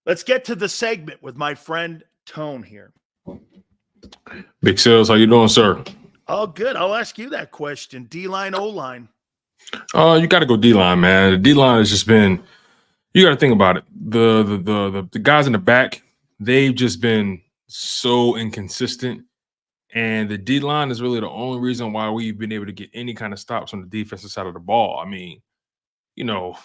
Let's get to the segment with my friend Tone here. Big Sales, how you doing, sir? Oh, good. I'll ask you that question. D-line, O-line. You got to go D-line, man. The D-line has just been. You got to think about it. The guys in the back, they've just been so inconsistent, and the D-line is really the only reason why we've been able to get any kind of stops on the defensive side of the ball. I mean, you know,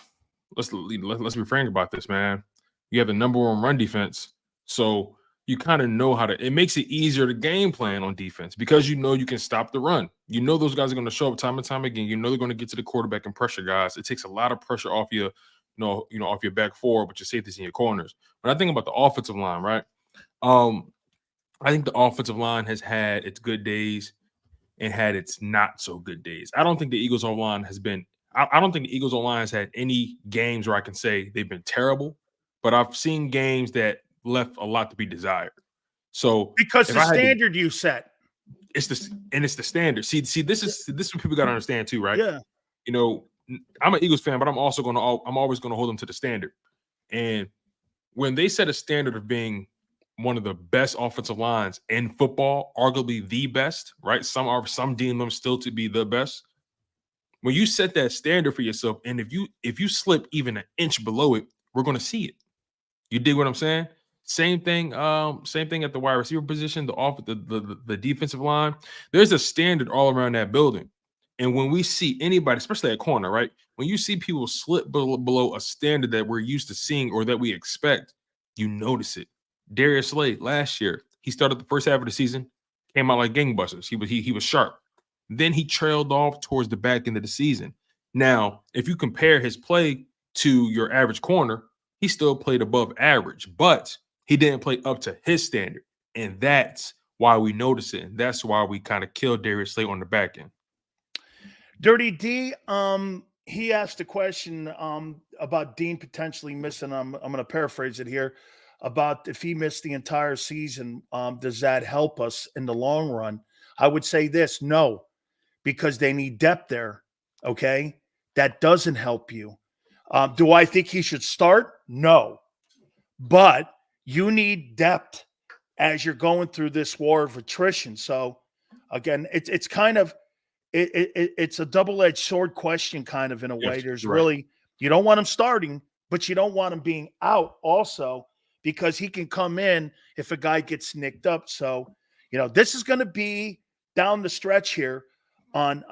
let's be frank about this, man. You have the number one run defense, so you kind of know how to. It makes it easier to game plan on defense because you know you can stop the run. You know those guys are going to show up time and time again. You know they're going to get to the quarterback and pressure guys. It takes a lot of pressure off your, off your back four, but your safeties and your corners. When I think about the offensive line, right? I think the offensive line has had its good days and had its not so good days. I don't think the Eagles O-line has been. I don't think the Eagles O-line has had any games where I can say they've been terrible, but I've seen games that left a lot to be desired. So because the standard you set, it's the standard. See, this is what people got to understand too, right? Yeah. I'm an Eagles fan, but I'm always going to hold them to the standard. And when they set a standard of being one of the best offensive lines in football, arguably the best, right? Some deem them still to be the best. When you set that standard for yourself, and if you slip even an inch below it, we're going to see it. You dig what I'm saying? Same thing at the wide receiver position, the defensive line. There's a standard all around that building. And when we see anybody, especially at corner, right? When you see people slip below a standard that we're used to seeing or that we expect, you notice it. Darius Slay last year, he started the first half of the season, came out like gangbusters. He was sharp. Then he trailed off towards the back end of the season. Now, if you compare his play to your average corner, he still played above average, but he didn't play up to his standard. And that's why we notice it. And that's why we kind of killed Darius Slay on the back end. Dirty D, he asked a question about Dean potentially missing. I'm going to paraphrase it here. About if he missed the entire season, does that help us in the long run? I would say this, no, because they need depth there, okay? That doesn't help you. Do I think he should start? No. But you need depth as you're going through this war of attrition. So, again, it's kind of it's a double-edged sword question kind of in a way. There's really – you don't want him starting, but you don't want him being out also because he can come in if a guy gets nicked up. So, this is going to be down the stretch here on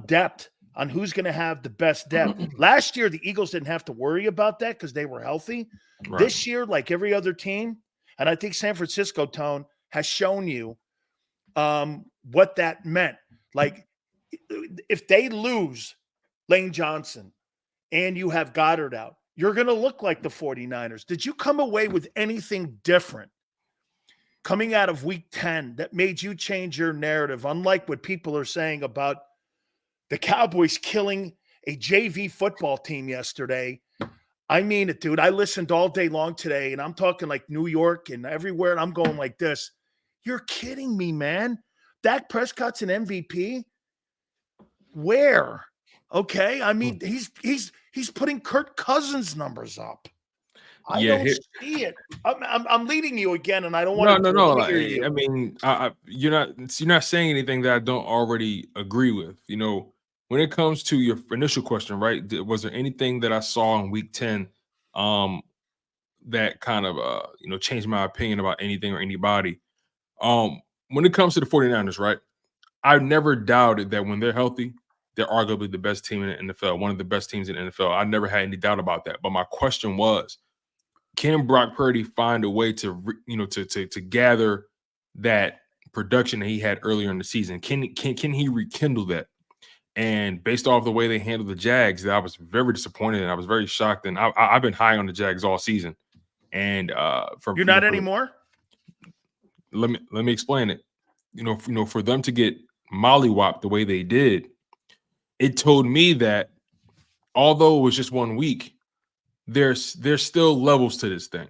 depth, on who's going to have the best depth. Last year, the Eagles didn't have to worry about that because they were healthy. Right. This year, like every other team, and I think San Francisco, Tone, has shown you what that meant. Like, if they lose Lane Johnson and you have Goddard out, you're going to look like the 49ers. Did you come away with anything different coming out of week 10 that made you change your narrative, unlike what people are saying about the Cowboys killing a JV football team yesterday? I mean it, dude. I listened all day long today, and I'm talking like New York and everywhere, and I'm going like this. You're kidding me, man. Dak Prescott's an MVP? Where? Okay. I mean, he's putting Kirk Cousins numbers up. I don't see it. I'm leading you again, and I don't want to. No. I mean, you're not saying anything that I don't already agree with. When it comes to your initial question, right? Was there anything that I saw in week 10 that kind of changed my opinion about anything or anybody? When it comes to the 49ers, right? I've never doubted that when they're healthy, they're arguably the best team in the NFL, one of the best teams in the NFL. I never had any doubt about that. But my question was, can Brock Purdy find a way to gather that production that he had earlier in the season? Can he rekindle that? And based off the way they handled the Jags, I was very disappointed and I was very shocked. And I've been high on the Jags all season. And you're not anymore. Let me explain it. For them to get mollywopped the way they did, it told me that although it was just 1 week, there's still levels to this thing.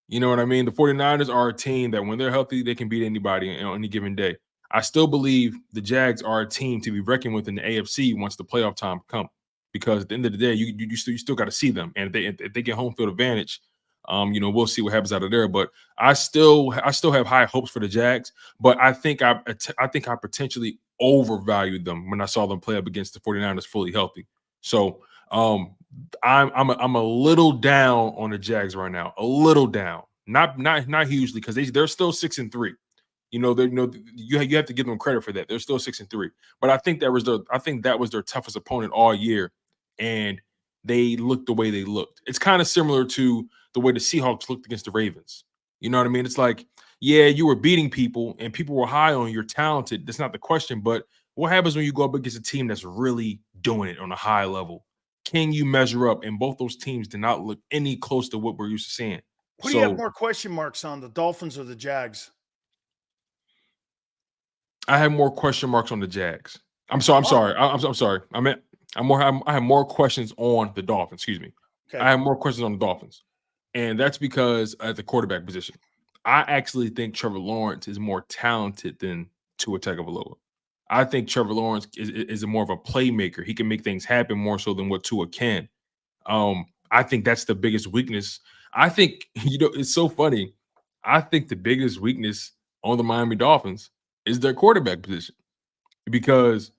You know what I mean? The 49ers are a team that when they're healthy, they can beat anybody on any given day. I still believe the Jags are a team to be reckoned with in the AFC once the playoff time comes, because at the end of the day, you still got to see them. And if they get home field advantage, We'll see what happens out of there. But I still have high hopes for the Jags. But I think I potentially overvalued them when I saw them play up against the 49ers fully healthy. So I'm a little down on the Jags right now. A little down. Not hugely, because they're still 6-3. You have to give them credit for that. They're still 6-3. But I think that was their toughest opponent all year, and they looked the way they looked. It's kind of similar to the way the Seahawks looked against the Ravens. You know what I mean? It's like, yeah, you were beating people and people were high on you. You're talented. That's not the question. But what happens when you go up against a team that's really doing it on a high level? Can you measure up? And both those teams did not look any close to what we're used to seeing. Who do you have more question marks on, the Dolphins or the Jags? I have more question marks on the Jags. I'm sorry. I have more questions on the Dolphins. Excuse me. Okay. I have more questions on the Dolphins, and that's because at the quarterback position, I actually think Trevor Lawrence is more talented than Tua Tagovailoa. I think Trevor Lawrence is more of a playmaker. He can make things happen more so than what Tua can. I think that's the biggest weakness. I think, it's so funny. I think the biggest weakness on the Miami Dolphins is their quarterback position, because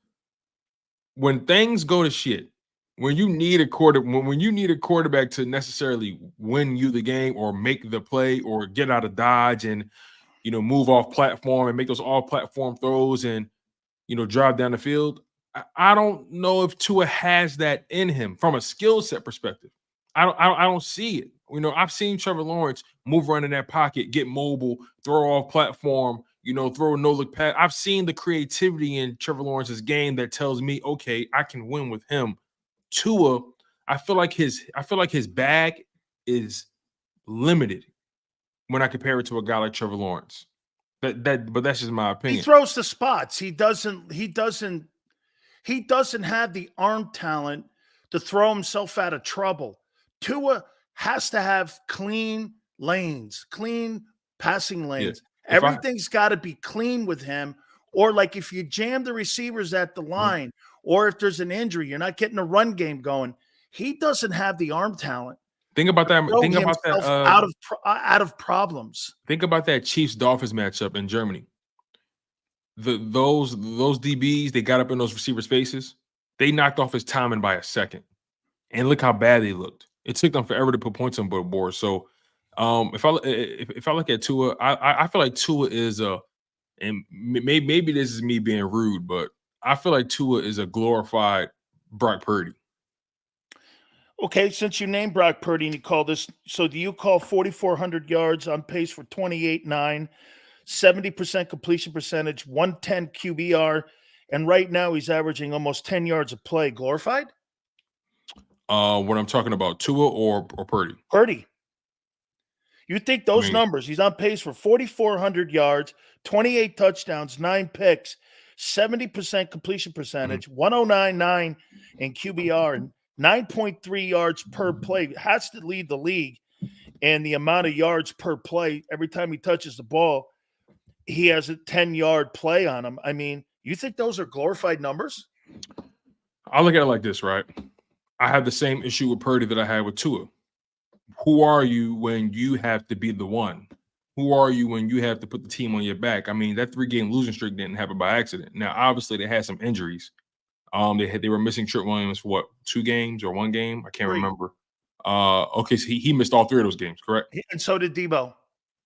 when things go to shit, when you need a quarterback to necessarily win you the game or make the play or get out of dodge and move off platform and make those off platform throws and drive down the field, I don't know if Tua has that in him from a skill set perspective. I don't see it. I've seen Trevor Lawrence move around in that pocket, get mobile, throw off platform, throw a no-look pass. I've seen the creativity in Trevor Lawrence's game that tells me, okay, I can win with him. Tua, I feel like his bag is limited when I compare it to a guy like Trevor Lawrence. But that's just my opinion. He throws the spots. He doesn't have the arm talent to throw himself out of trouble. Tua has to have clean lanes, clean passing lanes. Yeah. Everything's got to be clean with him. Or like if you jam the receivers at the line, or if there's an injury, you're not getting a run game going. He doesn't have the arm talent. Think about that. Think about that. Out of problems. Think about that Chiefs-Dolphins matchup in Germany. Those DBs, they got up in those receivers' faces. They knocked off his timing by a second, and look how bad they looked. It took them forever to put points on the board. So, if I look at Tua, I feel like Tua is and maybe this is me being rude, but I feel like Tua is a glorified Brock Purdy. Okay, since you named Brock Purdy and you call this, so do you call 4,400 yards on pace for 28-9, 70% completion percentage, 110 QBR, and right now he's averaging almost 10 yards a play, glorified? When I'm talking about Tua or Purdy? Purdy. You think those numbers, he's on pace for 4,400 yards, 28 touchdowns, 9 picks, 70% completion percentage, 109.9 in QBR, and 9.3 yards per play, has to lead the league. And the amount of yards per play, every time he touches the ball, he has a 10-yard play on him. I mean, you think those are glorified numbers? I look at it like this, right? I have the same issue with Purdy that I had with Tua. Who are you when you have to be the one? Who are you when you have to put the team on your back? I mean, that 3-game losing streak didn't happen by accident. Now, obviously, they had some injuries. They were missing Trent Williams for what, 2 games or 1 game? I can't remember. Okay, so he missed all 3 of those games, correct? And so did Debo.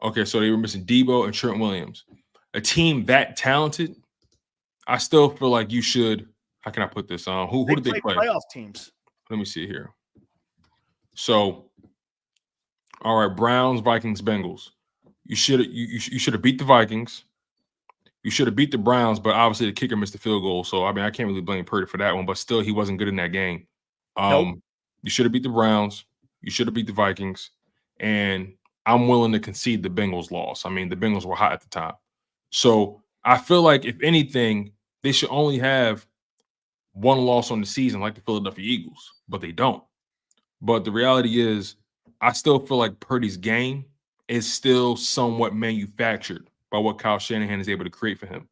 Okay, so they were missing Debo and Trent Williams. A team that talented, I still feel like you should. How can I put this on? Who did they play? Playoff teams. Let me see here. So, all right, Browns, Vikings, Bengals. You should have beat the Vikings. You should have beat the Browns, but obviously the kicker missed the field goal. So, I mean, I can't really blame Purdy for that one, but still, he wasn't good in that game. Nope. You should have beat the Browns. You should have beat the Vikings. And I'm willing to concede the Bengals loss. I mean, the Bengals were hot at the time. So, I feel like, if anything, they should only have 1 loss on the season like the Philadelphia Eagles, but they don't. But the reality is, I still feel like Purdy's game is still somewhat manufactured by what Kyle Shanahan is able to create for him.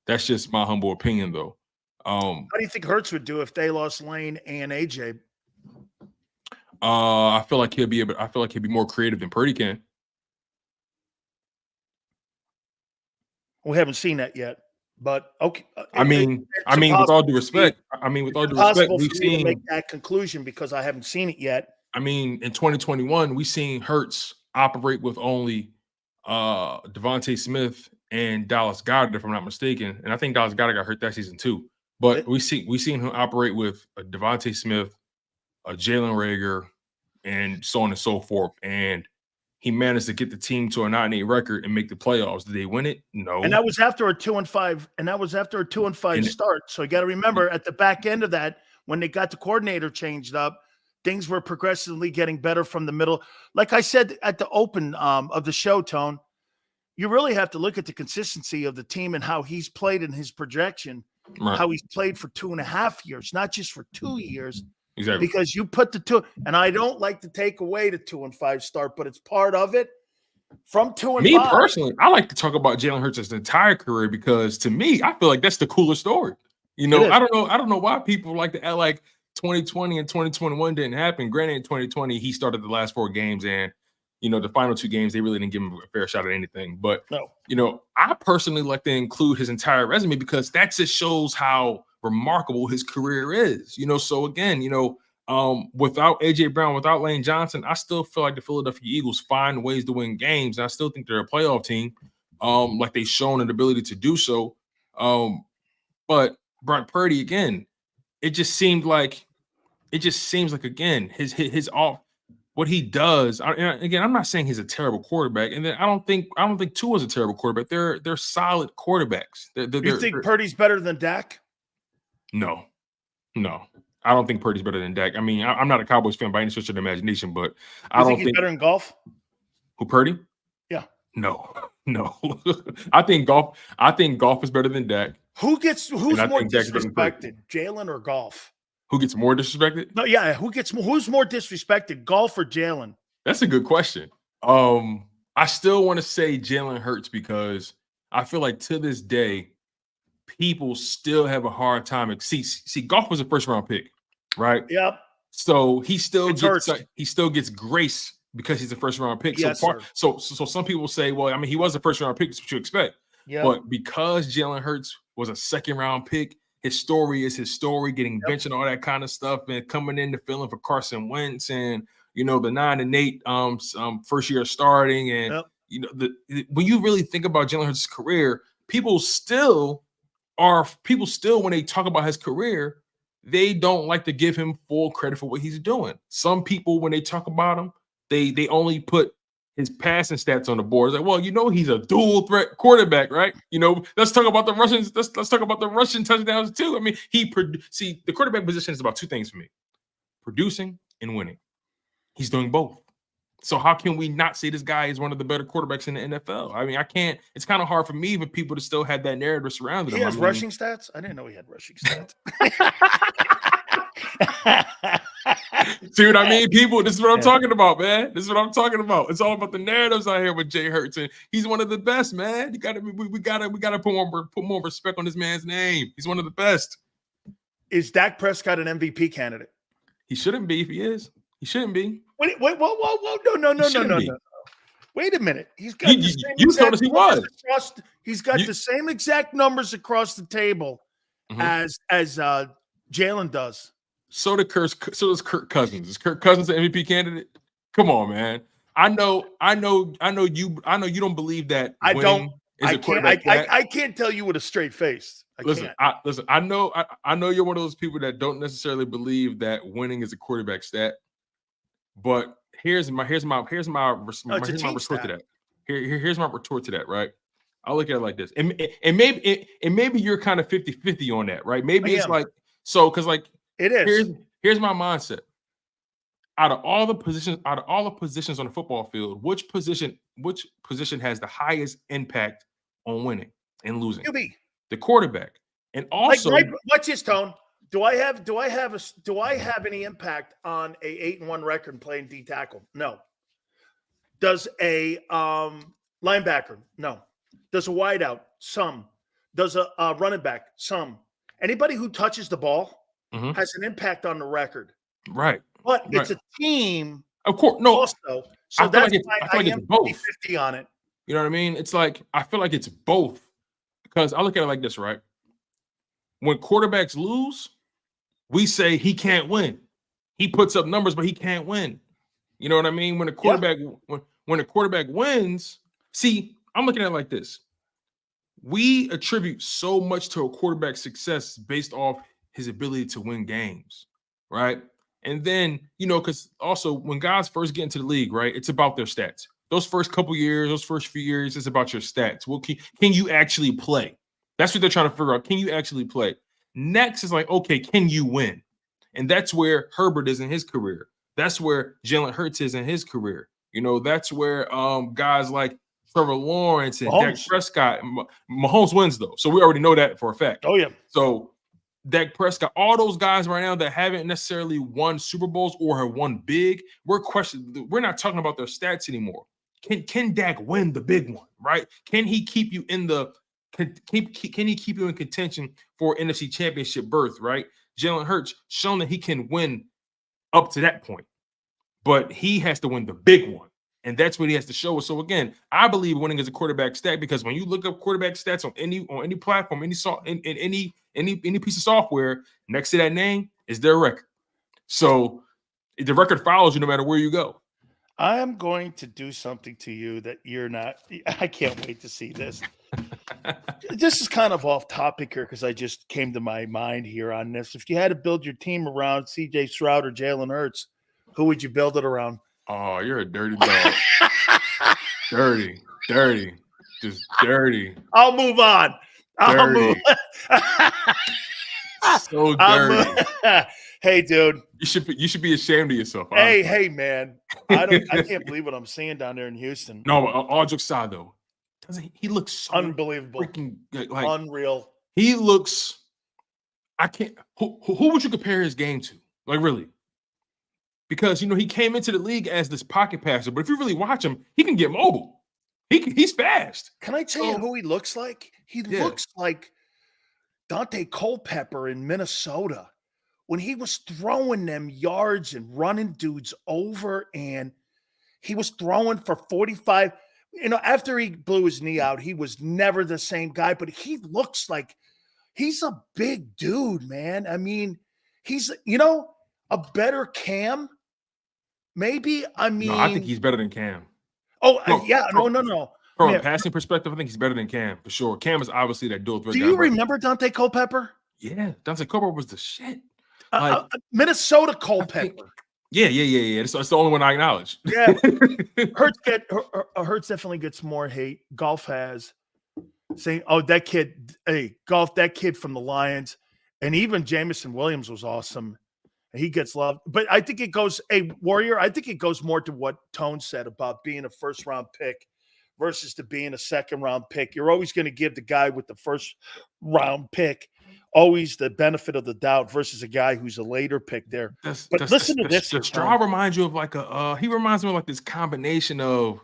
That's just my humble opinion, though. How do you think Hurts would do if they lost Lane and AJ? I feel like he'll be more creative than Purdy can. We haven't seen that yet, but okay. I mean, with all due respect, we've to seen make that conclusion because I haven't seen it yet. I mean, in 2021, we seen Hurts operate with only Devontae Smith and Dallas Goedert, if I'm not mistaken. And I think Dallas Goedert got hurt that season too. But we seen him operate with a Devontae Smith, a Jalen Reagor, and so on and so forth. And he managed to get the team to a 9-8 record and make the playoffs. Did they win it? No. And that was after a 2-5. And that was after a 2-5 start. So you got to remember at the back end of that, when they got the coordinator changed up, things were progressively getting better from the middle. Like I said at the open of the show, Tone, you really have to look at the consistency of the team and how he's played in his projection, how he's played for 2.5 years, not just for 2 years. Exactly. Because you put the two, and I don't like to take away the 2-5 start, but it's part of it. From 2-5. Me personally, I like to talk about Jalen Hurts' entire career because to me, I feel like that's the coolest story. You know, I don't know why people like to act like 2020 and 2021 didn't happen. Granted, in 2020, he started the last 4 games, and you know, the final 2 games, they really didn't give him a fair shot at anything. But you know, I personally like to include his entire resume because that just shows how remarkable his career is. You know, so again, you know, without AJ Brown, without Lane Johnson, I still feel like the Philadelphia Eagles find ways to win games. And I still think they're a playoff team, like they've shown an ability to do so. But Brock Purdy, again, it just seems like again, his off what he does. Again, I'm not saying he's a terrible quarterback, and then I don't think Tua's a terrible quarterback. They're solid quarterbacks. You think Purdy's better than Dak? No. I don't think Purdy's better than Dak. I mean, I'm not a Cowboys fan by any stretch of the imagination, but I don't think he's better in golf. Who, Purdy? Yeah. No. I think golf is better than Dak. Who's more disrespected, Jalen or golf? Who gets more disrespected? No, yeah. Who's more disrespected, golf or Jalen? That's a good question. I still want to say Jalen Hurts because I feel like to this day, people still have a hard time. See, golf was a first-round pick, right? Yep. So he still gets grace because he's a first-round pick. Yes, so some people say, well, I mean, he was a first-round pick. That's what you expect. Yep. But because Jalen Hurts was a second-round pick, his story is his story, getting benched and all that kind of stuff, and coming in to fill in for Carson Wentz, and you know the 9-8 first year starting, and you know when you really think about Jalen Hurts' career, people still when they talk about his career, they don't like to give him full credit for what he's doing. Some people, when they talk about him, they only put his passing stats on the board. It's like, well, you know, he's a dual threat quarterback, right? You know, let's talk about the Russians. Let's talk about the Russian touchdowns too. I mean, see, the quarterback position is about 2 things for me: producing and winning. He's doing both. So how can we not say this guy is one of the better quarterbacks in the NFL? I mean, I can't. It's kind of hard for me for people to still have that narrative surrounding him. He has rushing stats? I didn't know he had rushing stats. See what I mean, people? This is what I'm talking about, man. This is what I'm talking about. It's all about the narratives out here with Jay Hurts, and he's one of the best, man. We gotta put more respect on this man's name. He's one of the best. Is Dak Prescott an MVP candidate? He shouldn't be. If he is, he shouldn't be. Wait, whoa, no. Wait a minute. He's got the same you told us he was. He's got the same exact numbers across the table as Jalen does. So does Kirk Cousins. Is Kirk Cousins an MVP candidate? Come on, man. I know you don't believe that. I don't. I can't tell you with a straight face. I know you're one of those people that don't necessarily believe that winning is a quarterback stat. But here's my retort to that. Here's my retort to that, right? I'll look at it like this. And maybe you're kind of 50-50 on that, right? Maybe it's like so because like it is. Here's my mindset. Out of all the positions on the football field, which position has the highest impact on winning and losing? QB. The quarterback. And also, what's his tone? Do I have any impact on a 8-1 record playing D tackle? No. Does a linebacker? No. Does a wideout? Some. Does a running back? Some. Anybody who touches the ball has an impact on the record. Right. But Right. it's a team Of course, no. also. So I feel that's like why I feel like am it's both. 50-50 on it. You know what I mean? It's like I feel like it's both because I look at it like this, right? When quarterbacks lose, we say he can't win. He puts up numbers, but he can't win. You know what I mean? When a quarterback when a quarterback wins, see, I'm looking at it like this. We attribute so much to a quarterback's success based off his ability to win games, right? And then, because also when guys first get into the league, right, it's about their stats. Those first couple years, those first few years, it's about your stats. Well, can you actually play? That's what they're trying to figure out. Can you actually play? Next is like, okay, can you win? And that's where Herbert is in his career. That's where Jalen Hurts is in his career. That's where guys like Trevor Lawrence and Dak Prescott. Mahomes wins, though. So we already know that for a fact. Oh, yeah. So Dak Prescott, all those guys right now that haven't necessarily won Super Bowls or have won big, we're not talking about their stats anymore. Can Dak win the big one, right? Can he keep you in can he keep you in contention for NFC Championship berth, right? Jalen Hurts shown that he can win up to that point, but he has to win the big one. And that's what he has to show us. So again, I believe winning is a quarterback stat because when you look up quarterback stats on any platform, any piece of software, next to that name is their record. So the record follows you no matter where you go. I am going to do something to you that you're not. I can't wait to see this. This is kind of off topic here because I just came to my mind here on this. If you had to build your team around CJ Stroud or Jalen Hurts, who would you build it around? Oh, you're a dirty dog. dirty, just dirty. I'll move on. I'll move. So dirty. Hey, dude. You should be ashamed of yourself. Honestly. Hey, man. I can't believe what I'm seeing down there in Houston. No, all jokes aside, though, he looks so unbelievable, freaking like unreal. He looks. I can't. Who would you compare his game to? Like really? Because he came into the league as this pocket passer, but if you really watch him, he can get mobile. He's fast. Can I tell you who he looks like? He looks like Dante Culpepper in Minnesota when he was throwing them yards and running dudes over, and he was throwing for 45. After he blew his knee out, he was never the same guy, but he looks like he's a big dude, man. I mean, he's, a better Cam. Maybe. I mean, no, I think he's better than Cam. Oh, yeah. No. From a passing perspective, I think he's better than Cam for sure. Cam is obviously that dual threat. Do you remember Dante Culpepper? Yeah, Dante Culpepper was the shit. Minnesota Culpepper. Yeah. That's the only one I acknowledge. Yeah, Hurts definitely gets more hate. Golf has saying, "Oh, that kid, that kid from the Lions," and even Jamison Williams was awesome. He gets love, but I think it goes, Warrior. I think it goes more to what Tone said about being a first-round pick versus to being a second-round pick. You're always going to give the guy with the first-round pick always the benefit of the doubt versus a guy who's a later pick there. But listen to this. Stroud reminds you of like he reminds me of like this combination of,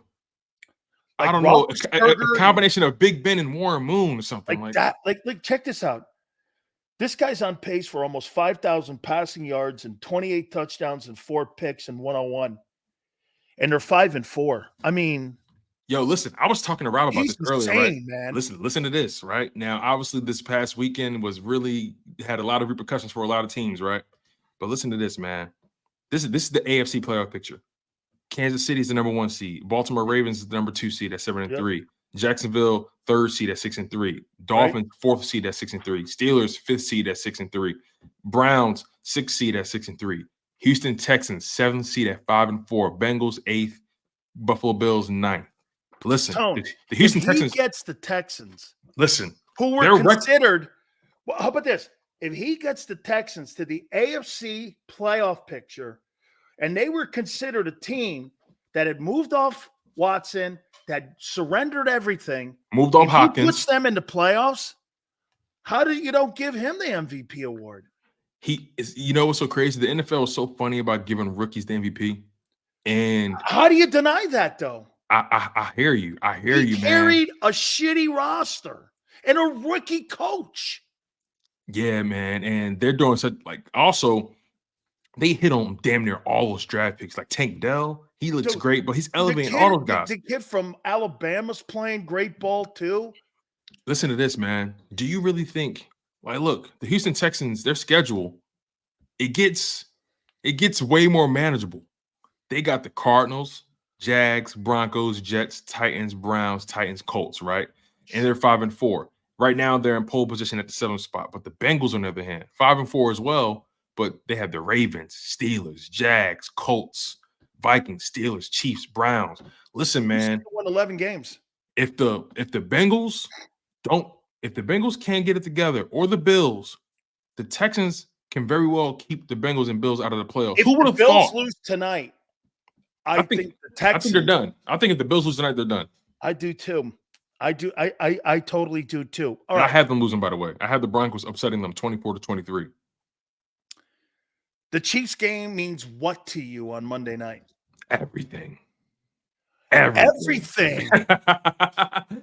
like I don't know, a combination of Big Ben and Warren Moon or something like that. Like, check this out. This guy's on pace for almost 5,000 passing yards and 28 touchdowns and 4 picks in 101. And they're 5-4. I mean, yo, listen, I was talking to Rob about this earlier, right? Man. Listen to this, right? Now, obviously, this past weekend had a lot of repercussions for a lot of teams, right? But listen to this, man. This is the AFC playoff picture. Kansas City is the number 1 seed. Baltimore Ravens is the number 2 seed at 7-3. Jacksonville, 3rd seed at 6-3. Dolphins, 4th seed at 6-3. Steelers, 5th seed at 6-3. Browns, 6th seed at 6-3. Houston Texans, 7th seed at 5-4. Bengals, 8th. Buffalo Bills, 9th. Listen, Tone, the Houston Texans gets the Texans. Listen, who were considered. Well, how about this? If he gets the Texans to the AFC playoff picture, and they were considered a team that had moved off Watson, that surrendered everything, moved off Hopkins, puts them in the playoffs. How do you don't give him the MVP award? He is. What's so crazy? The NFL is so funny about giving rookies the MVP, and how do you deny that though? I hear you. I hear you, man. He carried a shitty roster and a rookie coach. Yeah, man. And they're doing such also they hit on damn near all those draft picks. Like Tank Dell, he looks Dude, great, but he's the elevating kid, all those the, guys. the kid from Alabama's playing great ball too. Listen to this, man. Do you really think, like, look, the Houston Texans, their schedule, it gets way more manageable. They got the Cardinals, Jags, Broncos, Jets, Titans, Browns, Titans, Colts, right? And they're 5-4. Right now, they're in pole position at the 7th spot. But the Bengals, on the other hand, 5-4 as well. But they have the Ravens, Steelers, Jags, Colts, Vikings, Steelers, Chiefs, Browns. Listen, man, Won 11 games. if the Bengals can't get it together, or the Bills, the Texans can very well keep the Bengals and Bills out of the playoffs. If Who would the have Bills thought? lose tonight, I I think the I Texans. think they're done. I think if the Bills lose tonight, they're done. I do too. I do. I totally do too. All And right. I have them losing, by the way. I have the Broncos upsetting them 24-23. The Chiefs game means what to you on Monday night? Everything. Everything.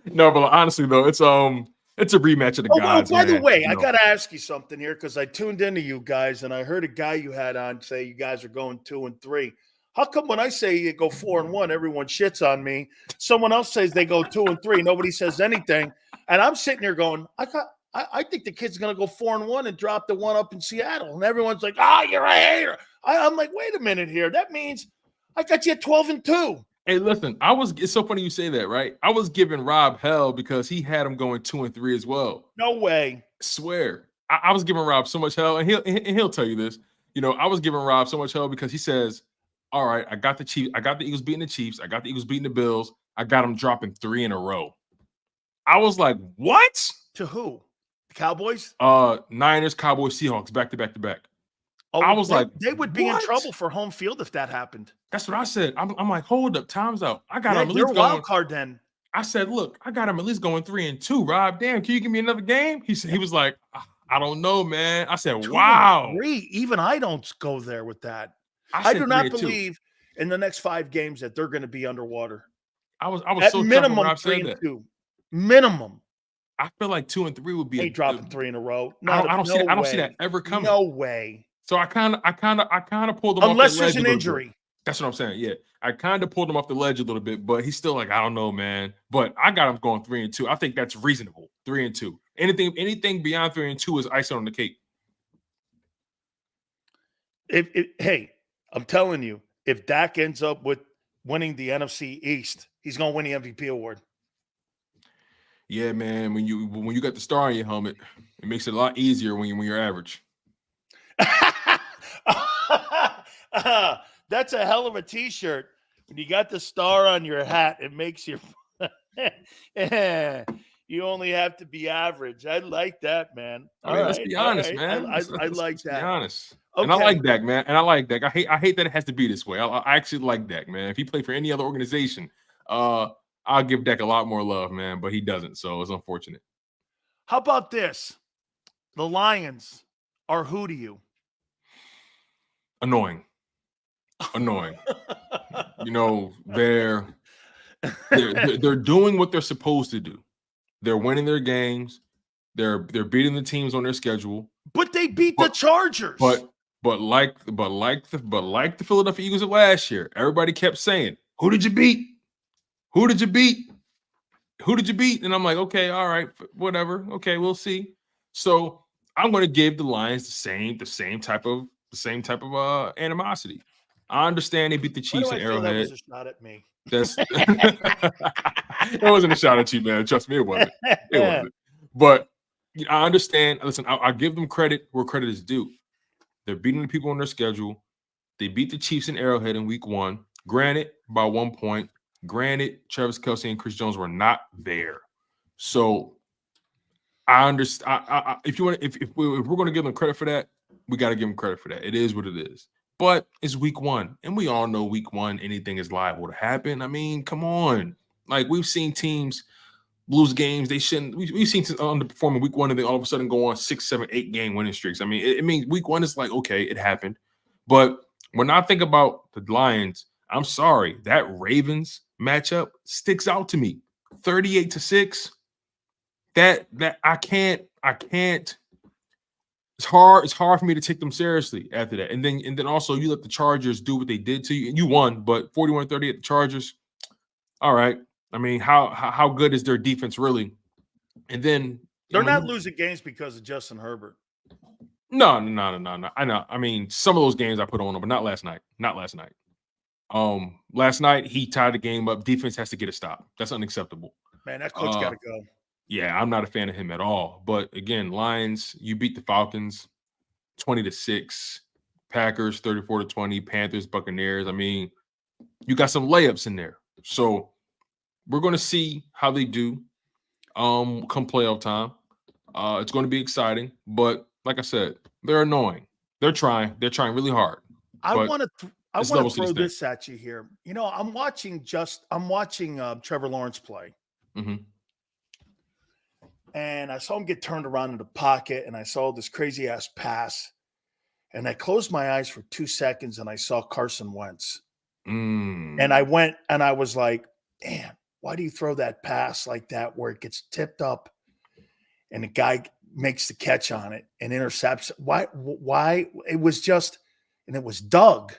No, but honestly though, it's a rematch of the gods. By the man. way, You I know. got to ask you something here because I tuned into you guys and I heard a guy you had on say you guys are going 2-3. How come when I say you go 4-1, everyone shits on me? Someone else says they go 2-3. Nobody says anything. And I'm sitting here going, I think the kid's going to go 4-1 and drop the one up in Seattle. And everyone's like, you're a hater. I'm like, wait a minute here. That means I got you at 12-2. Hey, listen, it's so funny you say that, right? I was giving Rob hell because he had him going 2-3 as well. No way. I swear. I was giving Rob so much hell, and he'll tell you this. You know, I was giving Rob so much hell because he says, all right, I got the Chiefs, I got the Eagles beating the Chiefs, I got the Eagles beating the Bills, I got them dropping 3 in a row. I was like, what? To who? The Cowboys? Niners, Cowboys, Seahawks, back to back to back. Oh, I was like, they would be in what? trouble for home field if that happened. That's what I said. I'm like, hold up, time's out. I got him at they're least wild going. card then. I said, look, I got him at least going 3-2. Rob, damn, can you give me another game? He was like, I don't know, man. I said, wow. 2-3. Even I don't go there with that. I do not believe in the next 5 games that they're going to be underwater. I was at so minimum when Rob said that. 3-2. Minimum. I feel like 2-3 would be dropping 3 in a row. I don't see that ever coming. No way. So I kind of pulled them unless off the there's ledge an injury. That's what I'm saying. Yeah, I kind of pulled him off the ledge a little bit, but he's still like, I don't know, man. But I got him going 3-2. I think that's reasonable. 3-2. Anything beyond 3-2 is icing on the cake. Hey, I'm telling you, if Dak ends up with winning the NFC East, he's going to win the MVP award. Yeah, man. When you got the star on your helmet, it makes it a lot easier when you're average. That's a hell of a T-shirt. When you got the star on your hat, it makes you. You only have to be average. I like that, man. Let's be honest, man. I like that. Be honest. Okay. And I like Dak, man. And I like Dak. I hate that it has to be this way. I actually like Dak, man. If he played for any other organization, I'll give Dak a lot more love, man. But he doesn't, so it's unfortunate. How about this? The Lions are who to you? Annoying. You know, they're doing what they're supposed to do. They're winning their games. They're beating the teams on their schedule. But they beat the Chargers. But like the Philadelphia Eagles of last year, everybody kept saying, "Who did you beat? Who did you beat? Who did you beat?" And I'm like, okay, all right, whatever. Okay, we'll see. So I'm going to give the Lions the same type of animosity. I understand they beat the Chiefs in Arrowhead. That was a shot at me. That wasn't a shot at you, man. Trust me, it wasn't. It wasn't. But I understand. Listen, I give them credit where credit is due. They're beating the people on their schedule. They beat the Chiefs in Arrowhead in week 1. Granted, by 1 point. Granted, Travis Kelce and Chris Jones were not there. So I understand. If we're going to give them credit for that, we got to give them credit for that. It is what it is. But it's week 1, and we all know week 1, anything is liable to happen. I mean, come on. Like, we've seen teams lose games they shouldn't. We've seen teams underperform in week 1, and then all of a sudden go on 6, 7, 8 game winning streaks. I mean, it means week 1 is like, okay, it happened. But when I think about the Lions, I'm sorry, that Ravens matchup sticks out to me. 38-6. That I can't. It's hard. It's hard for me to take them seriously after that. And then also you let the Chargers do what they did to you, and you won, but 41-30 at the Chargers. All right. I mean, how good is their defense really? And then They're not losing games because of Justin Herbert. No. I know. I mean, some of those games I put on them, but not last night. Not last night. Last night he tied the game up. Defense has to get a stop. That's unacceptable. Man, that coach got to go. Yeah, I'm not a fan of him at all. But again, Lions, you beat the Falcons 20-6, Packers 34-20, Panthers, Buccaneers. I mean, you got some layups in there. So we're going to see how they do come playoff time. It's going to be exciting, but like I said, they're annoying. They're trying really hard. I want to throw this at you here. You know, I'm watching Trevor Lawrence play. Mm-hmm. And I saw him get turned around in the pocket, and I saw this crazy ass pass. And I closed my eyes for 2 seconds, and I saw Carson Wentz. And I went and I was like, damn, why do you throw that pass like that where it gets tipped up and the guy makes the catch on it and intercepts? Why? It was just, and it was Doug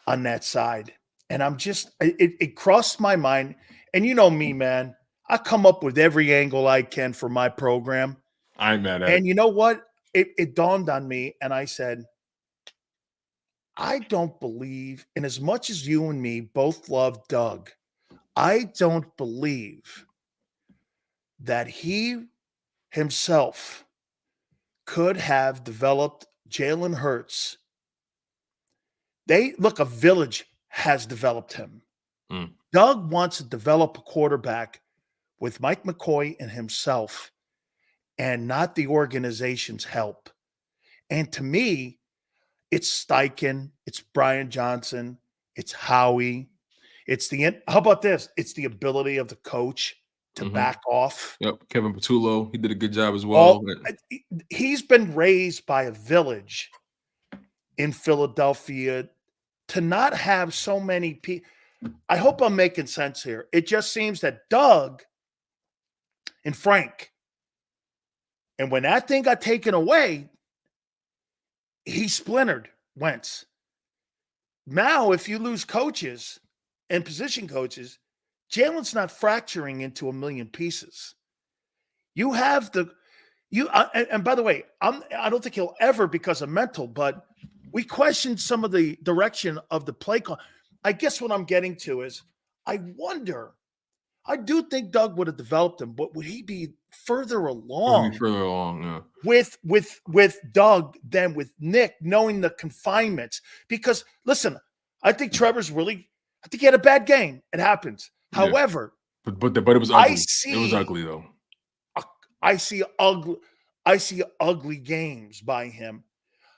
on that side. And I'm just, it crossed my mind. And you know me, man, I come up with every angle I can for my program. I'm mad at it. And you know what? It dawned on me, and I said, I don't believe, and as much as you and me both love Doug, I don't believe that he himself could have developed Jalen Hurts. A village has developed him. Doug wants to develop a quarterback with Mike McCoy and himself, and not the organization's help. And to me, it's Steichen, it's Brian Johnson, it's Howie. How about this? It's the ability of the coach to back off. Yep, Kevin Patullo, he did a good job as well. He's been raised by a village in Philadelphia to not have so many people. I hope I'm making sense here. It just seems that Doug and Frank, and when that thing got taken away, he splintered Wentz. Now, if you lose coaches and position coaches, Jalen's not fracturing into a million pieces. You have and by the way, I don't think he'll ever because of mental, but we questioned some of the direction of the play call. I guess what I'm getting to is I wonder. I do think Doug would have developed him, but would he be further along? Yeah. With Doug than with Nick, knowing the confinements. Because listen, I think Trevor's I think he had a bad game. It happens. Yeah. However, but it was ugly. It was ugly though. I see ugly games by him.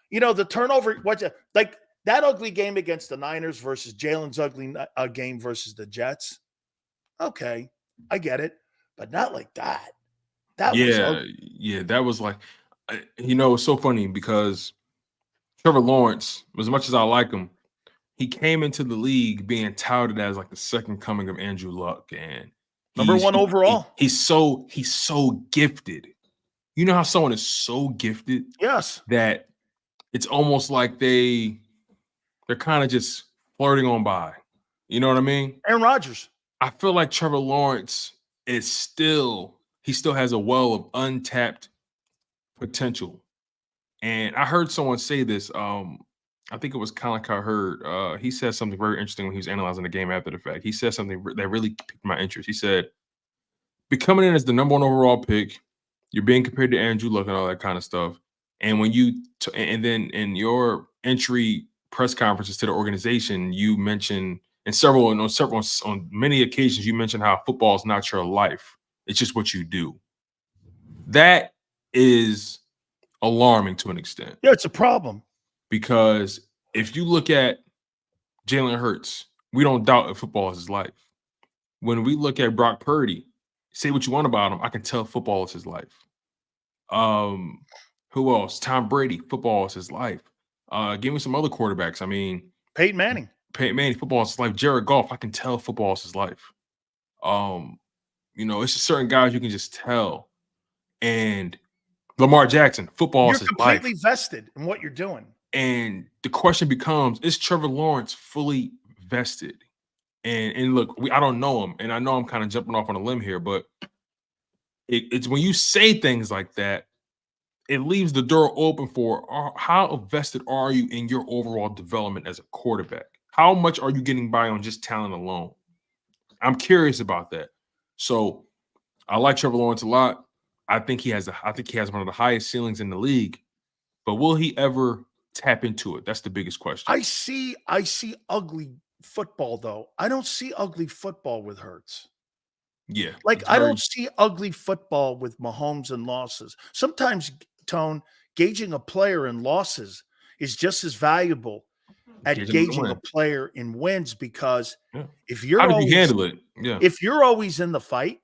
You know, the turnover, like that ugly game against the Niners versus Jalen's ugly game versus the Jets. Okay, I get it, but not like that. That was like, it's so funny because Trevor Lawrence, as much as I like him, he came into the league being touted as like the second coming of Andrew Luck and number one overall. He's so gifted. You know how someone is so gifted? Yes. That it's almost like they're kind of just flirting on by. You know what I mean? Aaron Rodgers. I feel like Trevor Lawrence he still has a well of untapped potential. And I heard someone say this. I think it was Colin Cowherd. He said something very interesting when he was analyzing the game after the fact. He said something that really piqued my interest. He said, coming in as the number one overall pick, you're being compared to Andrew Luck and all that kind of stuff. And when and then in your entry press conferences to the organization, you mentioned on many occasions, you mentioned how football is not your life. It's just what you do. That is alarming to an extent. Yeah, it's a problem. Because if you look at Jalen Hurts, we don't doubt that football is his life. When we look at Brock Purdy, say what you want about him, I can tell football is his life. Who else? Tom Brady, football is his life. Give me some other quarterbacks. I mean, Peyton Manning, football is his life. Jared Goff, I can tell football is his life. It's just certain guys you can just tell. And Lamar Jackson, football You're is his life. completely vested in what you're doing. And the question becomes, is Trevor Lawrence fully vested? And look, I don't know him, and I know I'm kind of jumping off on a limb here, but it's when you say things like that, it leaves the door open for how vested are you in your overall development as a quarterback? How much are you getting by on just talent alone? I'm curious about that. So I like Trevor Lawrence a lot. I think he has one of the highest ceilings in the league, but will he ever tap into it? That's the biggest question. I see ugly football, though. I don't see ugly football with Hurts. Yeah. Like, I don't see ugly football with Mahomes and losses. Sometimes, Tone, gauging a player in losses is just as valuable at gauging a player in wins, because if you're how did always, you handle it? Yeah. If you're always in the fight,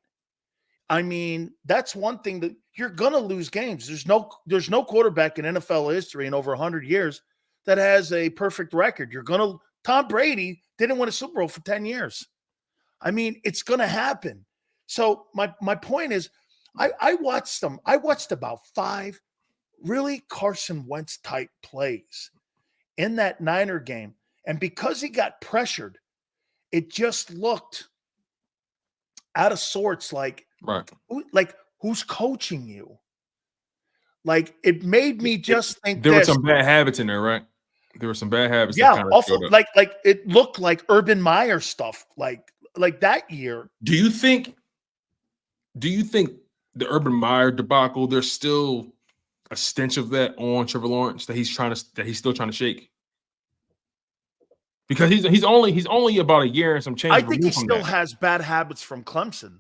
I mean, that's one thing that you're gonna lose games. There's no quarterback in NFL history in over 100 years that has a perfect record. Tom Brady didn't win a Super Bowl for 10 years. I mean, it's gonna happen. So my point is, I watched them. I watched about 5 really Carson Wentz type plays in that Niner game. And because he got pressured, it just looked out of sorts. Like who's coaching you? Like, it made me just think there were some bad habits in there, right? There were some bad habits. Yeah, awful. Like it looked like Urban Meyer stuff. Like that year. Do you think the Urban Meyer debacle, there's still a stench of that on Trevor Lawrence that he's still trying to shake? Because he's only about a year and some change. I think he still has bad habits from Clemson.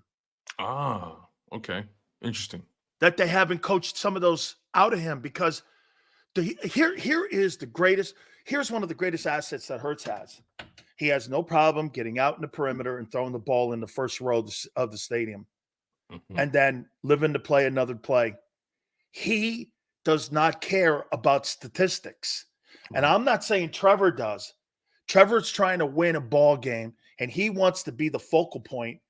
Ah, okay. Interesting. That they haven't coached some of those out of him, because here's one of the greatest assets that Hurts has. He has no problem getting out in the perimeter and throwing the ball in the first row of the stadium, and then living to play another play. He does not care about statistics. And I'm not saying Trevor does. Trevor's trying to win a ball game, and he wants to be the focal point.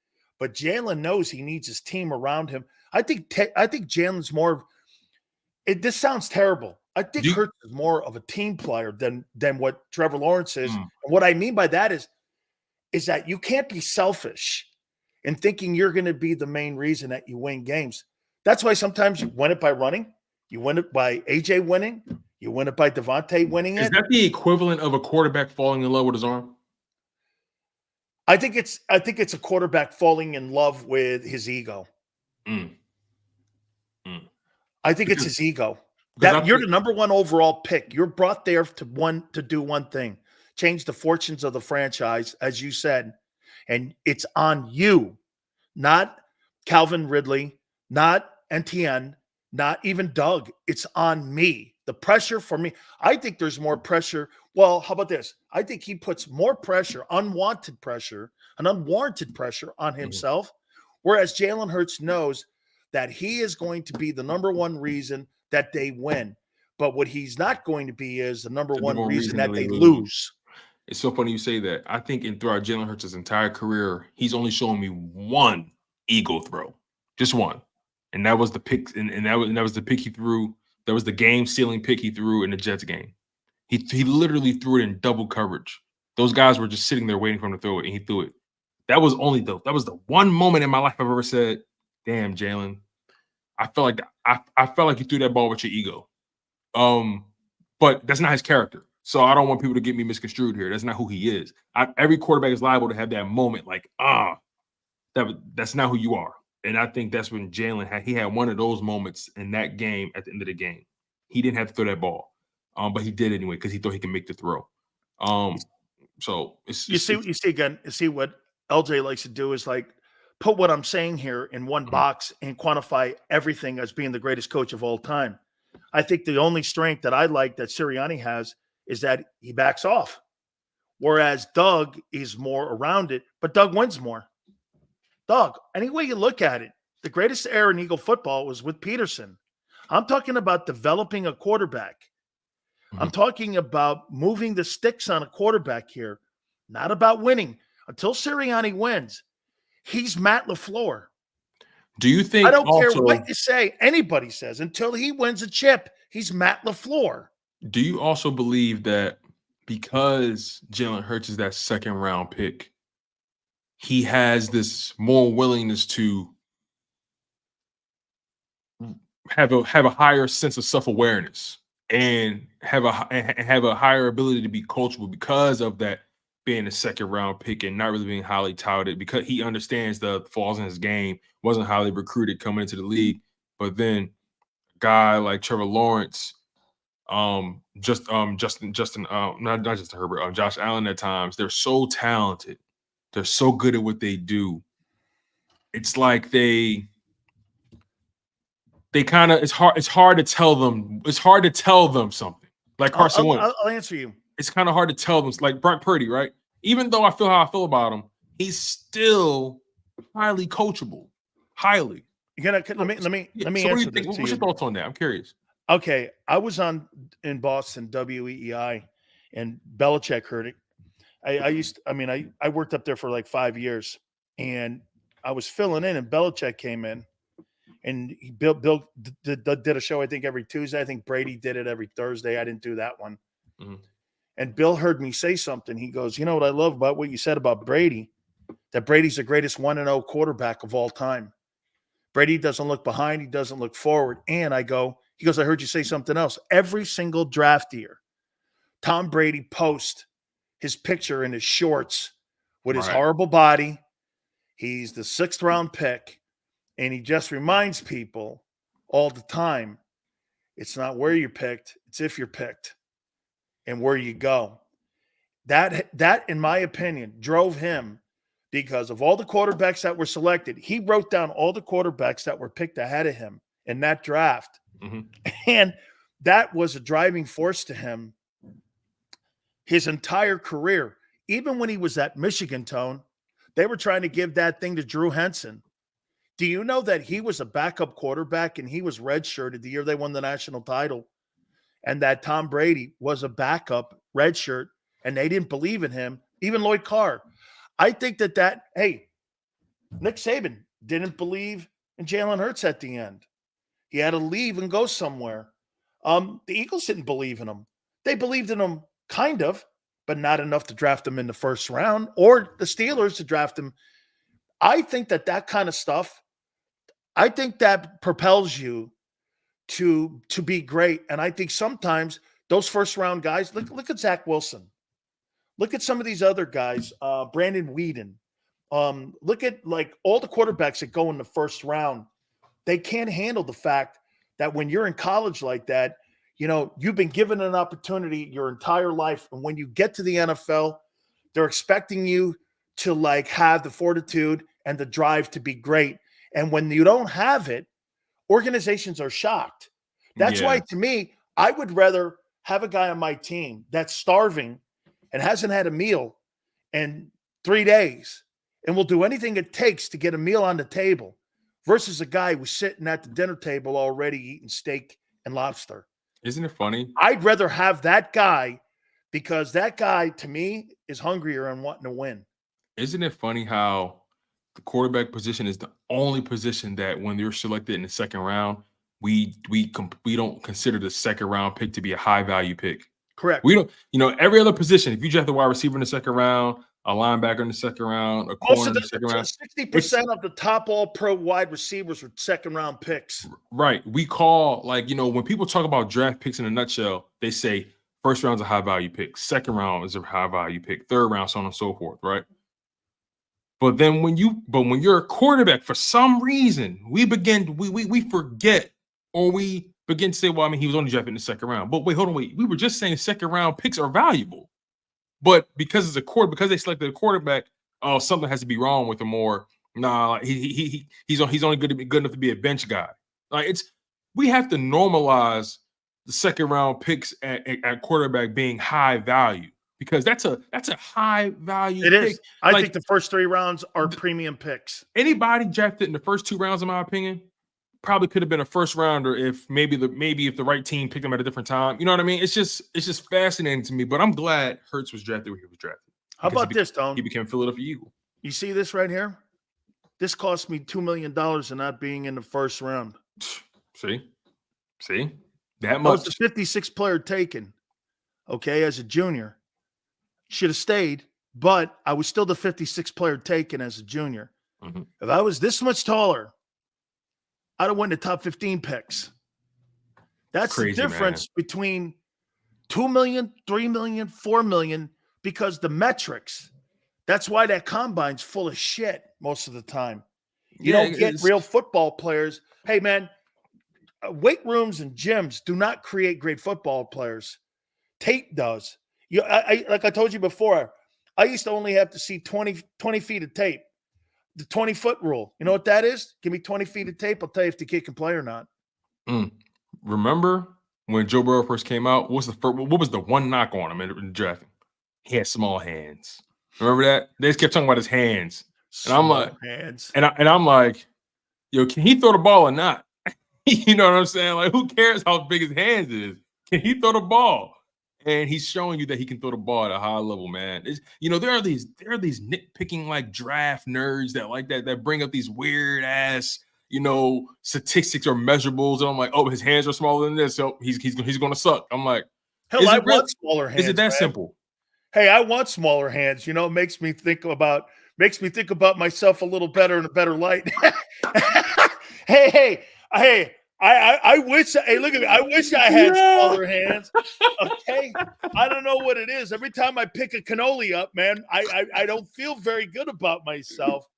But Jalen knows he needs his team around him. I think Jalen's more. This sounds terrible. I think Hurts is more of a team player than what Trevor Lawrence is. And what I mean by that is that you can't be selfish in thinking you're going to be the main reason that you win games. That's why sometimes you win it by running. You win it by AJ winning. You win it by Devontae winning it. Is that the equivalent of a quarterback falling in love with his arm? I think it's a quarterback falling in love with his ego. I think it's his ego. That you're the number 1 overall pick. You're brought there to do one thing: change the fortunes of the franchise, as you said. And it's on you, not Calvin Ridley, not NTN, not even Doug. It's on me. The pressure for me. I think there's more pressure. Well, how about this? I think he puts more pressure, unwanted pressure, and unwarranted pressure on himself. Whereas Jalen Hurts knows that he is going to be the number 1 reason that they win. But what he's not going to be is the number 1 reason that they lose. It's so funny you say that. I think throughout Jalen Hurts' entire career, he's only shown me 1 ego throw. Just 1. And that was the pick, and that was the pick he threw. That was the game-sealing pick he threw in the Jets game. He literally threw it in double coverage. Those guys were just sitting there waiting for him to throw it, and he threw it. That was the 1 moment in my life I've ever said, "Damn, Jalen, I felt like you threw that ball with your ego." But that's not his character. So I don't want people to get me misconstrued here. That's not who he is. Every quarterback is liable to have that moment, like, that's not who you are. And I think that's when Jalen had one of those moments in that game at the end of the game. He didn't have to throw that ball, but he did anyway because he thought he could make the throw. So you see what LJ likes to do is like put what I'm saying here in one box and quantify everything as being the greatest coach of all time. I think the only strength that I like that Sirianni has is that he backs off, whereas Doug is more around it, but Doug wins more. Doug, any way you look at it, the greatest era in Eagle football was with Peterson. I'm talking about developing a quarterback. I'm talking about moving the sticks on a quarterback here, not about winning. Until Sirianni wins, he's Matt LaFleur. Do you think I don't care also, what you say, anybody says, until he wins a chip, he's Matt LaFleur. do you also believe that because Jalen Hurts is that second round pick, he has this more willingness to have a higher sense of self-awareness and have a higher ability to be coachable because of that being a second round pick and not really being highly touted, because he understands the flaws in his game, wasn't highly recruited coming into the league, but then a guy like Trevor Lawrence, not Justin Herbert, Josh Allen at times, they're so talented, they're so good at what they do. It's like they kind of, it's hard to tell them something. Like Carson Wentz. I'll answer you. It's kind of hard to tell them, like Brock Purdy, right? Even though I feel how I feel about him, he's still highly coachable. Highly. You're gonna let me So answer what do you think? this to What's your you. thoughts on that? I'm curious. Okay, I was in Boston, WEEI, and Belichick heard it. I worked up there for like 5 years, and I was filling in, and Belichick came in, and Bill did a show, I think, every Tuesday. I think Brady did it every Thursday. I didn't do that one. Mm-hmm. And Bill heard me say something. He goes, you know what I love about what you said about Brady? That Brady's the greatest 1-0 quarterback of all time. Brady doesn't look behind. He doesn't look forward. And he goes, I heard you say something else. Every single draft year, Tom Brady posts his picture in his shorts with his horrible body. He's the 6th round pick. And he just reminds people all the time, it's not where you're picked, it's if you're picked and where you go. That, in my opinion, drove him, because of all the quarterbacks that were selected. He wrote down all the quarterbacks that were picked ahead of him in that draft. Mm-hmm. And that was a driving force to him his entire career. Even when he was at Michigan, Tone, they were trying to give that thing to Drew Henson. Do you know that he was a backup quarterback and he was redshirted the year they won the national title? And that Tom Brady was a backup redshirt, and they didn't believe in him. Even Lloyd Carr. I think hey, Nick Saban didn't believe in Jalen Hurts at the end. He had to leave and go somewhere. The Eagles didn't believe in him. They believed in him kind of, but not enough to draft him in the first round, or the Steelers to draft him. I think that kind of stuff, I think that propels you to be great. And I think sometimes those first round guys, look at Zach Wilson. Look at some of these other guys, Brandon Whedon. Look at like all the quarterbacks that go in the first round. They can't handle the fact that when you're in college like that, you know, you've been given an opportunity your entire life. And when you get to the NFL, they're expecting you to like have the fortitude and the drive to be great. And when you don't have it, organizations are shocked. That's why, to me, I would rather have a guy on my team that's starving and hasn't had a meal in 3 days and will do anything it takes to get a meal on the table, versus a guy who's sitting at the dinner table already eating steak and lobster. Isn't it funny? I'd rather have that guy, because that guy, to me, is hungrier and wanting to win. Isn't it funny how the quarterback position is the only position that when you're selected in the second round, we don't consider the second round pick to be a high value pick. Correct. We don't, every other position, if you draft a wide receiver in the second round, a linebacker in the second round, a corner in the second round, 60% of the top all pro wide receivers were second round picks. Right. We call, like, when people talk about draft picks in a nutshell, they say first round's a high value pick, second round is a high value pick, third round, so on and so forth, right? But then when you're a quarterback, for some reason, we forget, or we begin to say, well, I mean, he was only drafted in the second round. But wait, hold on, we were just saying second round picks are valuable. But because because they selected a quarterback, oh, something has to be wrong with him, or he's only good enough to be a bench guy. Like, we have to normalize the second round picks at quarterback being high value, because that's a high value. It pick. is. I think the first 3 rounds are premium picks. Anybody drafted in the first 2 rounds, in my opinion, probably could have been a first rounder if maybe if the right team picked him at a different time. You know what I mean? It's just fascinating to me. But I'm glad Hurts was drafted where he was drafted. How about this, Tone? He became a Philadelphia Eagle. You see this right here? This cost me $2 million and not being in the first round. See, that I was much. the 56th player taken, okay, as a junior. Should have stayed, but I was still the 56th player taken as a junior. Mm-hmm. If I was this much taller, I'd have won the top 15 picks. That's crazy, the difference between 2 million, 3 million, 4 million, because the metrics. That's why that combine's full of shit most of the time. You don't get real football players. Hey, man, weight rooms and gyms do not create great football players. Tape does. Like I told you before, I used to only have to see 20 feet of tape. The 20-foot rule. You know what that is? Give me 20 feet of tape. I'll tell you if the kid can play or not. Remember when Joe Burrow first came out? What was the one knock on him in the draft? He had small hands. Remember that? They just kept talking about his hands. And I'm like, hands. And I'm like, yo, can he throw the ball or not? You know what I'm saying? Like, who cares how big his hands is? Can he throw the ball? And he's showing you that he can throw the ball at a high level, man. There are these nitpicking like draft nerds that bring up these weird ass, statistics or measurables. And I'm like, oh, his hands are smaller than this, so he's going to suck. I'm like, hell, I want smaller hands. Is it that simple? Hey, I want smaller hands. It makes me think about myself a little better in a better light. Hey. I wish. Hey, look at me. I wish I had smaller hands. Okay, I don't know what it is. Every time I pick a cannoli up, man, I don't feel very good about myself.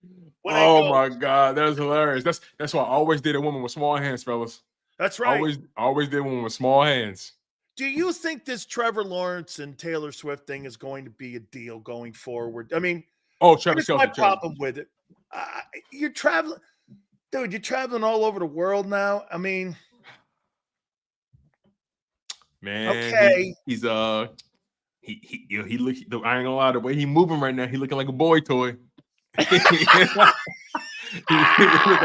Oh my God, that's hilarious. That's why I always did a woman with small hands, fellas. That's right. Always did a woman with small hands. Do you think this Trevor Lawrence and Taylor Swift thing is going to be a deal going forward? I mean, Travis Kelce. My problem with it. You're traveling. Dude, you're traveling all over the world now. I mean, man, okay. He look. I ain't gonna lie, the way he moving right now, he looking like a boy toy. He looking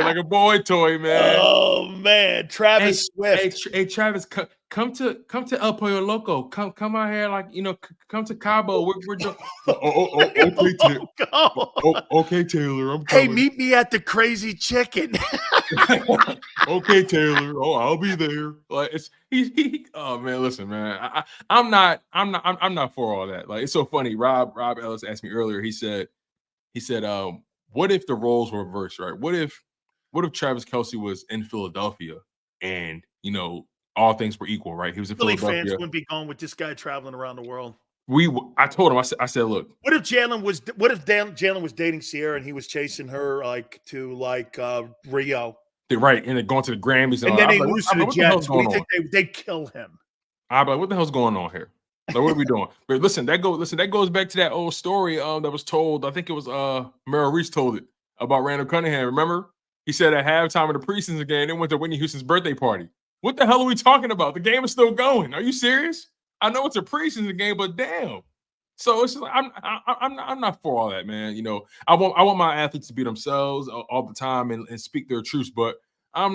like a boy toy, man. Oh man, Travis Swift. Hey, Travis, come to El Pollo Loco. Come out here, come to Cabo. We're doing. Okay, okay, Taylor. I'm coming. Hey, meet me at the Crazy Chicken. Okay, Taylor. Oh, I'll be there. Like he. Oh man, listen, man. I'm not for all that. Like, it's so funny. Rob Ellis asked me earlier. He said, what if the roles were reversed, right? What if Travis Kelce was in Philadelphia and, all things were equal, right? He was in Philadelphia. Philly fans wouldn't be going with this guy traveling around the world. I told him, I said, look. What if Jalen was dating Sierra and he was chasing her to Rio? Right, and then going to the Grammys. And then they lose to the Jags. What do you think they'd kill him? I'm like, what the hell's going on here? Like, what are we doing? But listen, that goes back to that old story that was told. I think it was Merrill Reese told it about Randall Cunningham. Remember? He said at halftime of the preseason game, they went to Whitney Houston's birthday party. What the hell are we talking about? The game is still going. Are you serious? I know it's a preseason game, but damn. So it's just like, I'm not for all that, man. I want my athletes to be themselves all the time and speak their truths, but I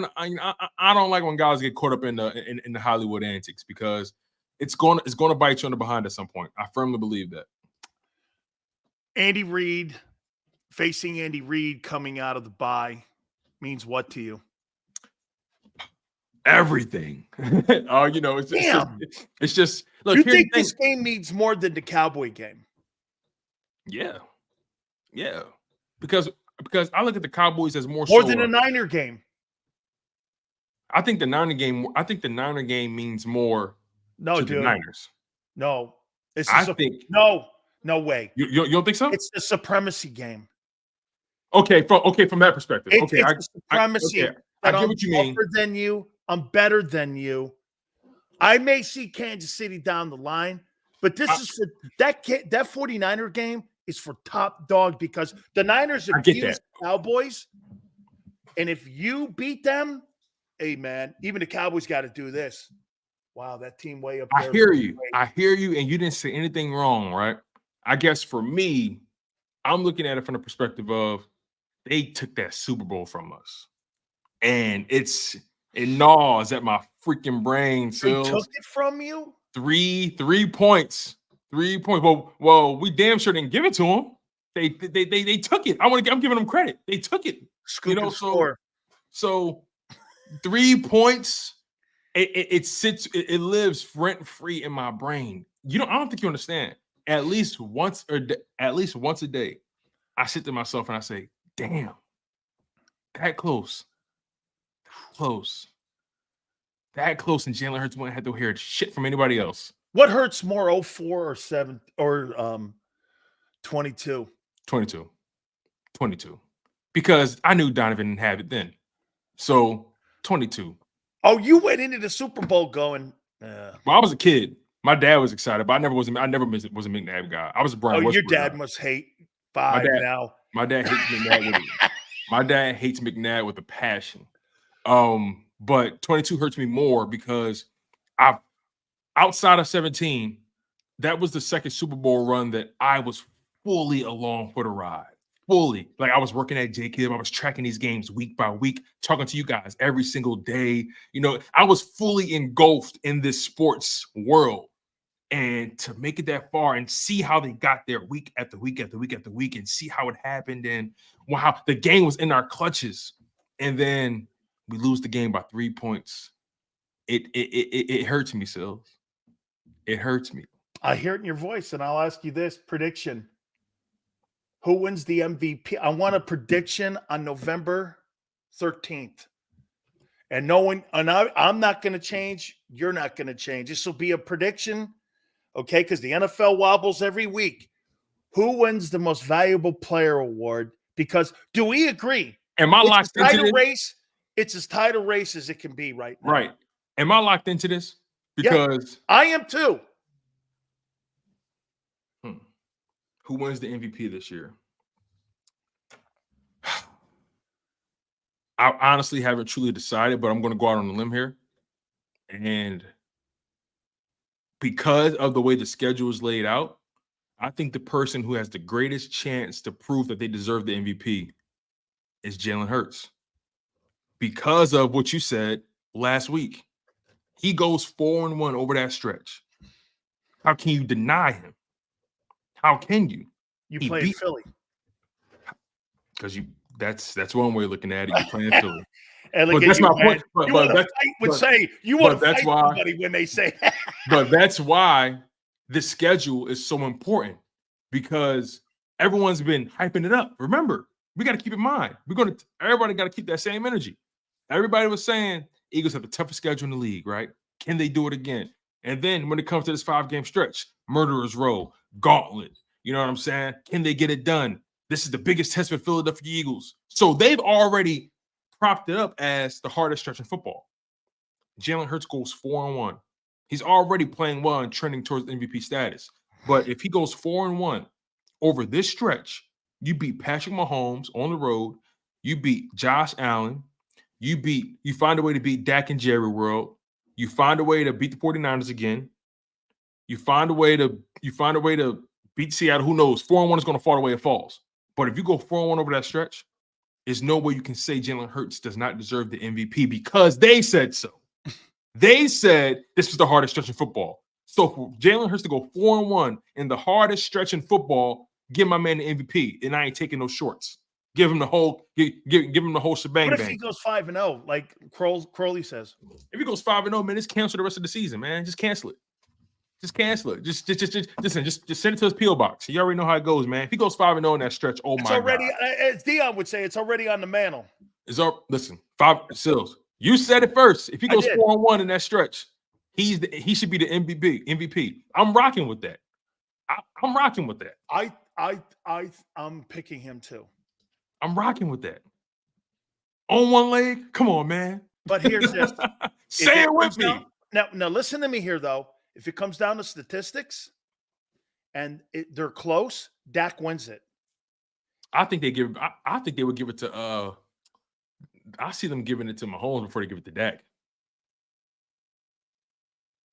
don't like when guys get caught up in the Hollywood antics, because it's going to bite you in the behind at some point. I firmly believe that. Facing Andy Reid coming out of the bye means what to you? Everything. It's just look. You think this game means more than the Cowboy game? Yeah. Because I look at the Cowboys as more than a Niner game. I think the Niner game means more to the Niners. No. No way. You don't think so? It's the supremacy game. Okay, from that perspective. It's the supremacy. I get what you mean. I'm tougher than you. I'm better than you. I may see Kansas City down the line, but this is for that 49er game is for top dog, because the Niners abuse Cowboys. And if you beat them, hey man, even the Cowboys got to do this. Wow, that team way up there. I hear you, and you didn't say anything wrong, right? I guess for me, I'm looking at it from the perspective of they took that Super Bowl from us. And it gnaws at my freaking brain. They took it from you? 3 points. 3 points. Well, we damn sure didn't give it to them. They took it. I'm giving them credit. They took it. Scoop and score. So 3 points. It lives rent free in my brain. I don't think you understand. At least once a day, I sit to myself and I say, "Damn, that close, that close." And Jalen Hurts wouldn't have to hear shit from anybody else. What hurts more, 04 or 7 or 22? 22. Because I knew Donovan didn't have it then. So 22. Oh, you went into the Super Bowl going. Well, I was a kid. My dad was excited, but I never was a McNabb guy. I was a Brian. Oh, your Westbrook dad guy. must hate five now. My dad hates McNabb. My dad hates McNabb with a passion. But 22 hurts me more because outside of 17, that was the second Super Bowl run that I was fully along for the ride. Fully. Like, I was working at JAKIB. I was tracking these games week by week, talking to you guys every single day. I was fully engulfed in this sports world. And to make it that far and see how they got there week after week after week after week and see how it happened and how the game was in our clutches. And then we lose the game by 3 points. It hurts me, Sills. It hurts me. I hear it in your voice, and I'll ask you this prediction. Who wins the MVP? I want a prediction on November 13th. And I'm not going to change. You're not going to change. This will be a prediction, okay? Because the NFL wobbles every week. Who wins the most valuable player award? Because do we agree? Am I locked into this? Race? It's as tight a race as it can be right now. Right. Am I locked into this? Because I am too. Who wins the MVP this year? I honestly haven't truly decided, but I'm going to go out on a limb here. And because of the way the schedule is laid out, I think the person who has the greatest chance to prove that they deserve the MVP is Jalen Hurts. Because of what you said last week. He goes 4-1 over that stretch. How can you deny him? How can you? You play in Philly. Because that's one way of looking at it. You playing Philly. But that's my point. You want to fight somebody when they say that. But that's why the schedule is so important, because everyone's been hyping it up. Remember, we got to keep in mind. Everybody got to keep that same energy. Everybody was saying Eagles have the toughest schedule in the league, right? Can they do it again? And then when it comes to this 5-game stretch, Murderer's Row, Gauntlet, you know what I'm saying? Can they get it done? This is the biggest test for Philadelphia Eagles. So they've already propped it up as the hardest stretch in football. Jalen Hurts goes 4-1. He's already playing well and trending towards MVP status. But if he goes 4-1 over this stretch, you beat Patrick Mahomes on the road. You beat Josh Allen. You find a way to beat Dak and Jerry World. You find a way to beat the 49ers again. You find a way to beat Seattle. Who knows? 4-1 is going to fall the way it falls. But if you go 4-1 over that stretch, there's no way you can say Jalen Hurts does not deserve the MVP, because they said so. They said this was the hardest stretch in football. So for Jalen Hurts to go 4-1 in the hardest stretch in football, give my man the MVP, and I ain't taking no shorts. Give him the whole, give him the whole shebang. What if he goes 5-0, like Crowley says? If he goes 5-0, man, just cancel the rest of the season, man. Just cancel it. Just cancel it. Just send it to his PO box. You already know how it goes, man. If he goes 5-0 in that stretch, God. As Dion would say, it's already on the mantle. Listen, 5 Sills. You said it first. If he goes 4-1 in that stretch, he should be the MVP. I'm rocking with that. I'm rocking with that. I'm picking him too. I'm rocking with that. On one leg? Come on, man. But here's this. Say it with me. Now, listen to me here, though. If it comes down to statistics and they're close, Dak wins it. I think they would give it to I see them giving it to Mahomes before they give it to Dak.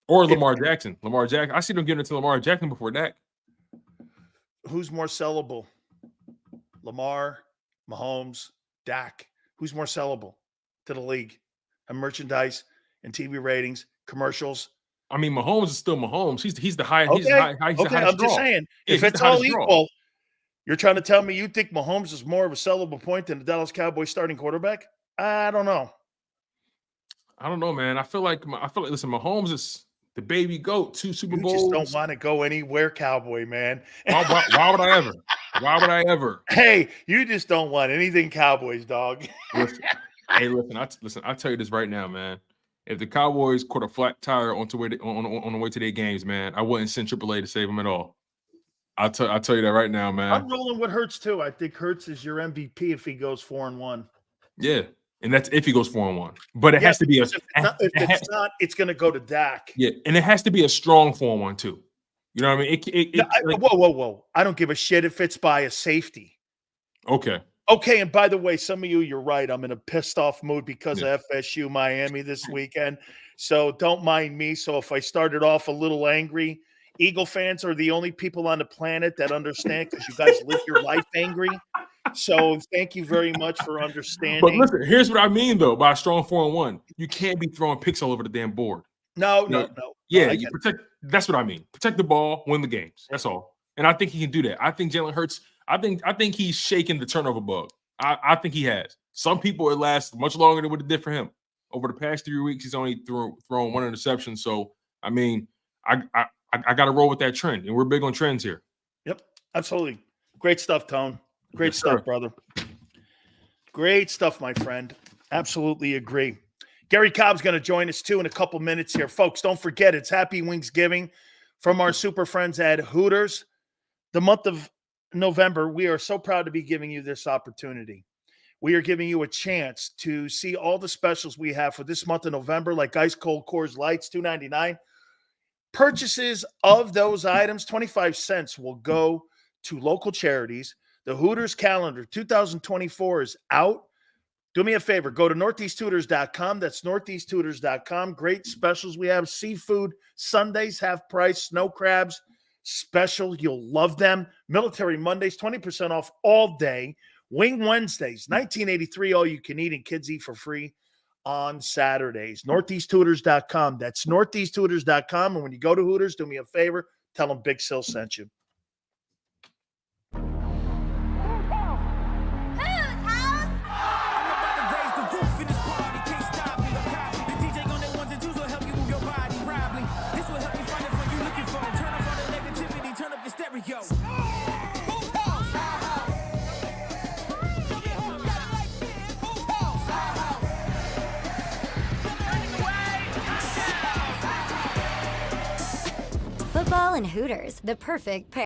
Or Lamar Jackson. I see them giving it to Lamar Jackson before Dak. Who's more sellable? Lamar, Mahomes, Dak. Who's more sellable to the league? And merchandise and TV ratings, commercials. I mean, Mahomes is still Mahomes. He's the highest. Okay. I'm just saying, if it's all equal, You're trying to tell me you think Mahomes is more of a sellable point than the Dallas Cowboys starting quarterback? I don't know. I don't know, man. I feel like listen, Mahomes is the baby goat, 2 Super You just don't Bowls. want to go anywhere Cowboy, man. Why would I ever? Why would I ever? Hey, you just don't want anything Cowboys, dog. Listen, I tell you this right now, man. If the Cowboys caught a flat tire on the way to their games, man, I wouldn't send AAA to save them at all. I'll tell you that right now, man. I'm rolling with Hurts too. I think Hurts is your MVP if he goes 4-1. Yeah, and that's if he goes 4-1. But it has to be if it's not, it's going to go to Dak. Yeah, and it has to be a strong 4-1 too. You know what I mean? Whoa. I don't give a shit if it's by a safety. Okay. Okay, and by the way, some of you're right. I'm in a pissed off mood because of FSU Miami this weekend. So don't mind me. So if I started off a little angry, Eagle fans are the only people on the planet that understand because you guys live your life angry. So thank you very much for understanding. But listen, here's what I mean though by a strong 4-1. You can't be throwing picks all over the damn board. No. Yeah, you protect. That's what I mean. Protect the ball, win the games. That's all. And I think he can do that. I think Jalen Hurts. I think he's shaking the turnover bug. I think he has. Some people it lasts much longer than what it did for him. Over the past 3 weeks, he's only thrown 1 interception. So I mean, I got to roll with that trend, and we're big on trends here. Yep, absolutely. Great stuff, Tone. Great stuff, brother. Great stuff, my friend. Absolutely agree. Gary Cobb's going to join us too in a couple minutes here. Folks, don't forget it's Happy Wingsgiving from our super friends at Hooters. The month of November, we are so proud to be giving you this opportunity. We are giving you a chance to see all the specials we have for this month of November, like Ice Cold Coors Lights, $2.99. Purchases of those items, 25 cents, will go to local charities. The Hooters calendar 2024 is out. Do me a favor. Go to northeasthooters.com. That's northeasthooters.com. Great specials we have. Seafood Sundays, half price. Snow crabs, special. You'll love them. Military Mondays, 20% off all day. Wing Wednesdays, $19.83. All you can eat and kids eat for free on Saturdays. northeasthooters.com. That's northeasthooters.com. And when you go to Hooters, do me a favor. Tell them Big Sil sent you. Football and Hooters, the perfect pair.